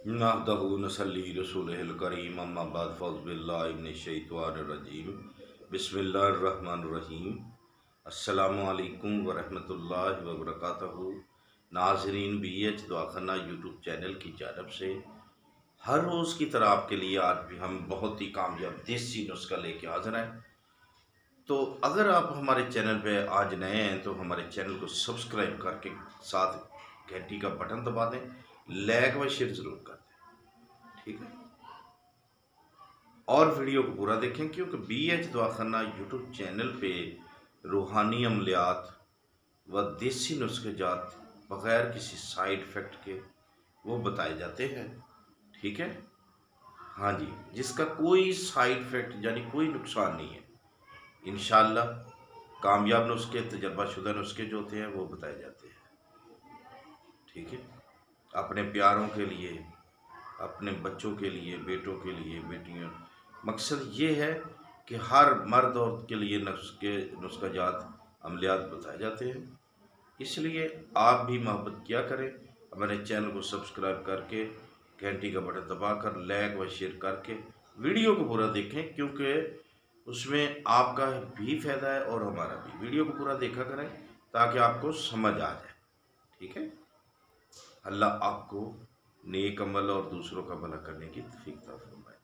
नहदहु नसल्ली रसूलिहिल करीम अम्मा बाद फ़ौज़ बिल्लाहि मिनश शैतानिर रजीम बिस्मिल्लाहिर रहमानिर रहीम। अस्सलामु अलैकुम व रहमतुल्लाहि व बरकातहू। नाज़रीन, BH दुआखाना यूट्यूब चैनल की जानिब से हर रोज़ की तरह आपके लिए आज भी हम बहुत ही कामयाब देसी नुस्खा लेके हाज़िर हैं। तो अगर आप हमारे चैनल पे आज नए हैं तो हमारे चैनल को सब्सक्राइब करके साथ घंटी का बटन दबा दें, लाइक व शेयर ज़रूर कर दें, ठीक है। और वीडियो को पूरा देखें क्योंकि BH दुआखाना यूट्यूब चैनल पे रूहानी अमलियात व देसी नुस्खे जात बग़ैर किसी साइड इफ़ेक्ट के वो बताए जाते हैं, ठीक है। हाँ जी, जिसका कोई साइड इफ़ेक्ट यानी कोई नुकसान नहीं है। इंशाअल्लाह कामयाब नुस्खे, तजर्बाशुदा नुस्खे जो होते हैं वो बताए जाते हैं, ठीक है। अपने प्यारों के लिए, अपने बच्चों के लिए, बेटों के लिए, बेटियों, मकसद ये है कि हर मर्द औरत के लिए नुस्खा जात अमलियात बताए जाते हैं। इसलिए आप भी मोहब्बत किया करें, हमारे चैनल को सब्सक्राइब करके घंटी का बटन दबाकर लाइक व शेयर करके वीडियो को पूरा देखें क्योंकि उसमें आपका भी फ़ायदा है और हमारा भी। वीडियो को पूरा देखा करें ताकि आपको समझ आ जाए, ठीक है। अल्लाह आपको नेक अमल और दूसरों का भला करने की तौफीक अता फरमाए।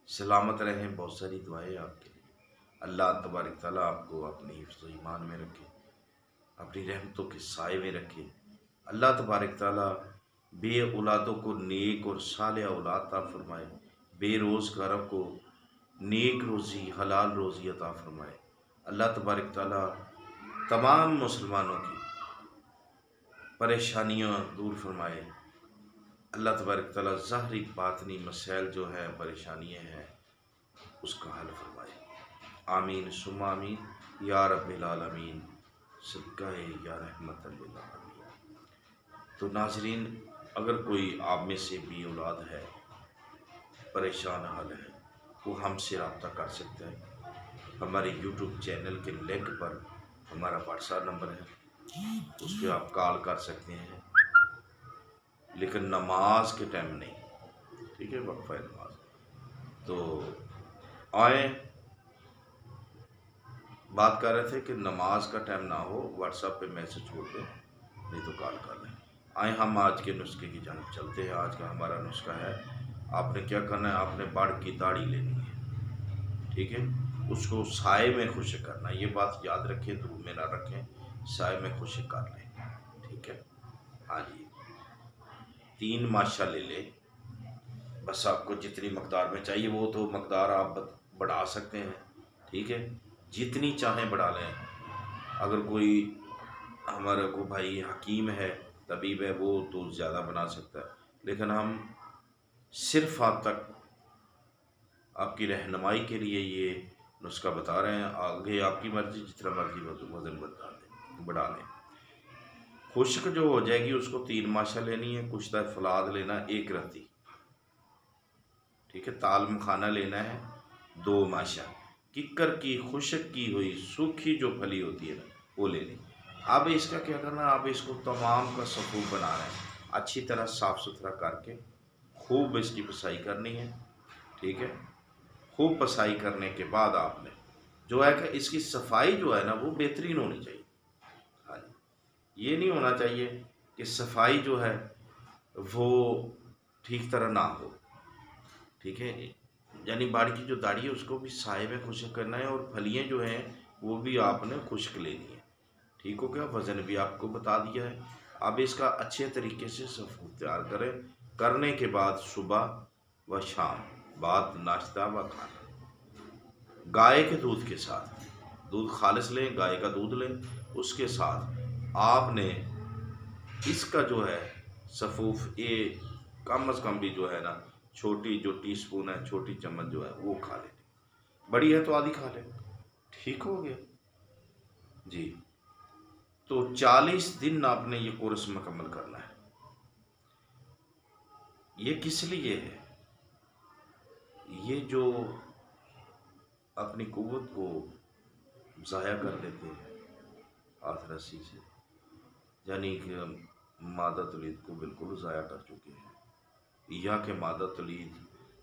सलामत रहें, बहुत सारी दुआएं आपके लिए। अल्लाह तबारक तआला आपको अपनी हिफ्ज़ व ईमान में रखे, अपनी रहमतों के साए में रखे। अल्लाह तबारक तआला बे औलादों को नेक और सालेह औलाद अता फरमाए, बेरोज़गारों को नेक रोज़ी, हलाल रोज़ी अता फरमाए। अल्लाह तबारक तआला तमाम मुसलमानों की परेशानियाँ दूर फरमाए। अल्लाह तबारक तआला ज़ाहरी बातनी मसाइल जो हैं, परेशानियाँ हैं, उसका हल फरमाए। आमीन सुम्मा आमीन या रब्बिल आलमीन, सदका या रहमतल लिल आलमीन। तो नाज़रीन, अगर कोई आप में से भी औलाद है, परेशान हाल है, वो हमसे रब्ता कर सकते हैं। हमारे यूट्यूब चैनल के लिंक पर हमारा व्हाट्सएप नंबर है, उस पर आप कॉल कर सकते हैं, लेकिन नमाज के टाइम नहीं, ठीक है, वक्फ़ा नमाज। तो आए, बात कर रहे थे कि नमाज का टाइम ना हो, व्हाट्सएप पे मैसेज छोड़ दें, नहीं तो कॉल कर लें। आए हम आज के नुस्खे की जानिब चलते हैं। आज का हमारा नुस्खा है, आपने क्या करना है, आपने बाड़ की दाढ़ी लेनी है, ठीक है। उसको साए में खुश्क करना है, ये बात याद रखें, धूप में ना रखें, साए में खुश्क कर लें, ठीक है। हाँ जी, 3 माशा ले लें, बस आपको जितनी मकदार में चाहिए वो तो मकदार आप बढ़ा सकते हैं, ठीक है, जितनी चाहें बढ़ा लें। अगर कोई हमारा को भाई हकीम है, तबीब है, वो तो ज़्यादा बना सकता है, लेकिन हम सिर्फ आप तक आपकी रहनुमाई के लिए ये नुस्खा बता रहे हैं। आगे आपकी मर्ज़ी, जितना मर्ज़ी वज़न बढ़ा लें। खुश्क जो हो जाएगी उसको 3 माशा लेनी है, कुश्ता फलाद लेना 1 रत्ती, ठीक है। ताल मखाना लेना है 2 माशा, किक्कर की खुश्क की हुई सूखी जो फली होती है ना, वो लेनी। अब इसका क्या करना, आप इसको तमाम का सफ़ूफ बना रहे हैं, अच्छी तरह साफ़ सुथरा करके खूब इसकी पसाई करनी है, ठीक है। खूब पसाई करने के बाद आपने जो है कि इसकी सफाई जो है ना वो बेहतरीन होनी चाहिए। हाँ जी, ये नहीं होना चाहिए कि सफाई जो है वो ठीक तरह ना हो, ठीक है। यानी बाड़ी की जो दाढ़ी है उसको भी साए में खुश्क करना है और फलियाँ जो हैं वो भी आपने खुश्क लेनी है, ठीक हो गया। वज़न भी आपको बता दिया है। अब इसका अच्छे तरीके से सफ़ूफ तैयार करें। करने के बाद सुबह व शाम बाद नाश्ता व खाना गाय के दूध के साथ, दूध खालिस लें, गाय का दूध लें, उसके साथ आपने इसका जो है सफ़ूफ ये कम अज़ कम भी जो है ना, छोटी जो टीस्पून है, छोटी चम्मच जो है वो खा लें, बड़ी है तो आधी खा लें, ठीक हो गया जी। तो 40 दिन आपने ये कोर्स मुकम्मल करना है। ये किस लिए है, ये जो अपनी कुव्वत को ज़ाया कर लेते हैं हाथ रस्सी से, यानी कि मादा तौलीद को बिल्कुल ज़ाया कर चुके हैं, या कि मादा तलीद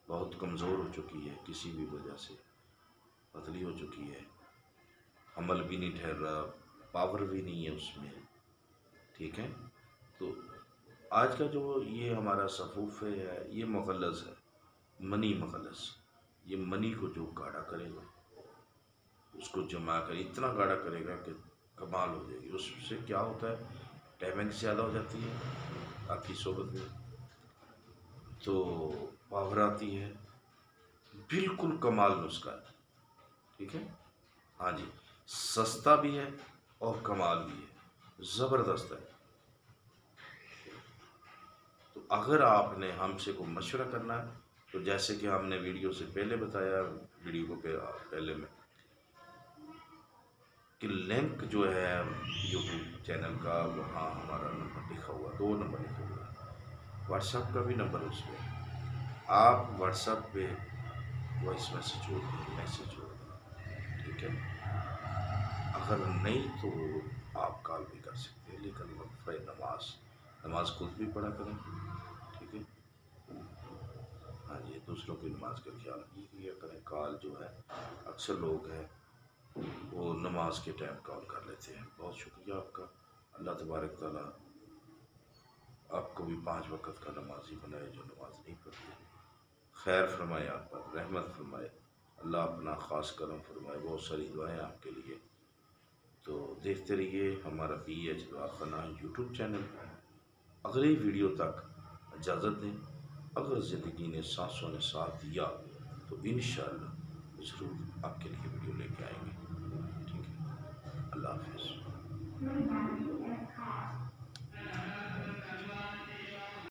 बहुत कमज़ोर हो चुकी है, किसी भी वजह से पतली हो चुकी है, हमल भी नहीं ठहर रहा, पावर भी नहीं है उसमें, ठीक है। तो आज का जो ये हमारा सफ़ूफ़ है ये मुग़ल्लज़ है, मनी मुग़ल्लज़। ये मनी को जो गाढ़ा करेगा, उसको जमा कर इतना गाढ़ा करेगा कि कमाल हो जाएगी। उससे क्या होता है, टाइमिंग ज़्यादा हो जाती है आपकी सोबत में, तो पावर आती है, बिल्कुल कमाल नुस्खा है, ठीक है। हाँ जी, सस्ता भी है और कमाल भी है, ज़बरदस्त है। तो अगर आपने हमसे को मशवरा करना है तो जैसे कि हमने वीडियो से पहले बताया, वीडियो को पहले में कि लिंक जो है यूट्यूब चैनल का, वहाँ हमारा नंबर लिखा हुआ, 2 नंबर लिखा हुआ है, व्हाट्सएप का भी नंबर उसमें। आप व्हाट्सएप पे वॉइस मैसेज छोड़ दें, मैसेज छोड़ दें, ठीक है। अगर नहीं तो आप कॉल भी कर सकते हैं, लेकिन वक्फ़ नमाज खुद भी पढ़ा करें, ठीक है। हाँ जी, दूसरों की नमाज का ख्याल भी किया करें। कॉल जो है अक्सर लोग हैं वो नमाज के टाइम कॉल कर लेते हैं। बहुत शुक्रिया आपका। अल्लाह तबारक तआला आपको भी 5 वक़्त का नमाजी बनाए जो नमाज नहीं पढ़ते। खैर फरमाए, आप पर रहमत फरमाए, अल्लाह अपना ख़ास करम फरमाए। बहुत सारी दुआएं आपके लिए। तो देखते रहिए हमारा PH दवाखाना यूट्यूब चैनल। अगली वीडियो तक इजाज़त दें। अगर ज़िंदगी ने सांसों ने साथ दिया तो इंशाअल्लाह ज़रूर आपके लिए वीडियो लेके आएंगे, ठीक है। अल्लाह हाफ़िज़।